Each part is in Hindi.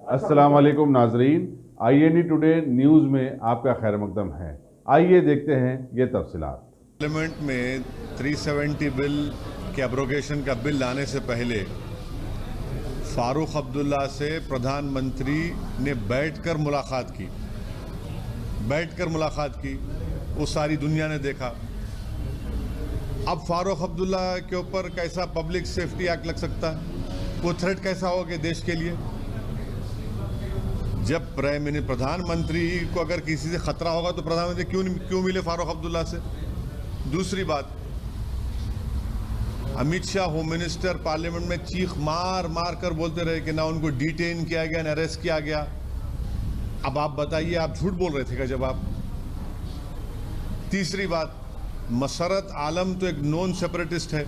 अस्सलाम वालेकुम नाजरीन, INE टुडे न्यूज़ में आपका खैर मकदम है। आइए देखते हैं ये तफसीलात। पार्लियामेंट में 370 बिल के एब्रोगेशन का बिल लाने से पहले फारूक अब्दुल्ला से प्रधानमंत्री ने बैठकर मुलाकात की। वो सारी दुनिया ने देखा। अब फारूक अब्दुल्ला के ऊपर कैसा पब्लिक सेफ्टी एक्ट लग सकता है? वो थ्रेट कैसा होगा देश के लिए? जब प्रधानमंत्री को अगर किसी से खतरा होगा तो प्रधानमंत्री क्यों मिले फारूक अब्दुल्ला से? दूसरी बात, Amit Shah home minister parliament में चीख मार कर बोलते रहे कि ना उनको डिटेन किया गया ना अरेस्ट किया गया। अब आप बताइए, आप झूठ बोल रहे थे क्या जब आप? तीसरी बात, मसरत आलम तो एक नॉन सेपरेटिस्ट है,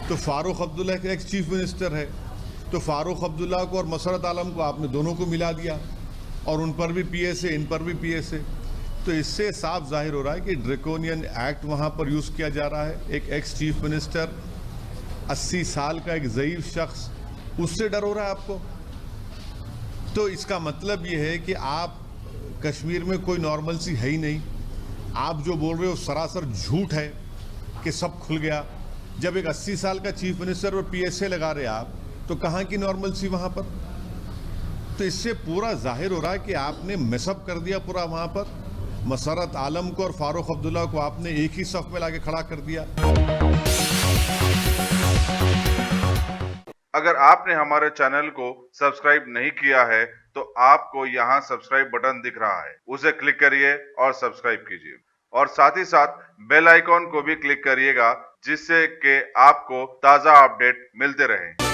तो फारूक अब्दुल्ला एक एक्स चीफ मिनिस्टर है, तो फारूक अब्दुल्ला को और मसरत आलम को आपने दोनों को मिला दिया और उन पर भी PSA, इन पर भी PSA। तो इससे साफ जाहिर हो रहा है कि ड्रैकोनियन एक्ट वहां पर यूज किया जा रहा है। एक एक्स चीफ मिनिस्टर, 80 साल का एक ज़ईफ शख्स, उससे डर हो रहा है आपको? तो इसका मतलब यह है कि आप कश्मीर में कोई नॉर्मलसी है ही नहीं। आप जो बोल रहे हो सरासर झूठ है कि सब खुल गया। जब एक 80 साल का चीफ मिनिस्टर और PSA लगा रहे आप, तो कहां की नॉर्मलसी वहां पर? तो इससे पूरा जाहिर हो रहा है कि आपने मिसअप कर दिया पूरा। वहां पर मसरत आलम को और फारूक अब्दुल्ला को आपने एक ही सफ में लाके खड़ा कर दिया। अगर आपने हमारे चैनल को सब्सक्राइब नहीं किया है तो आपको यहाँ सब्सक्राइब बटन दिख रहा है, उसे क्लिक करिए और सब्सक्राइब कीजिए और साथ ही साथ बेल आइकॉन को भी क्लिक करिएगा, जिससे कि आपको ताज़ा अपडेट मिलते रहें।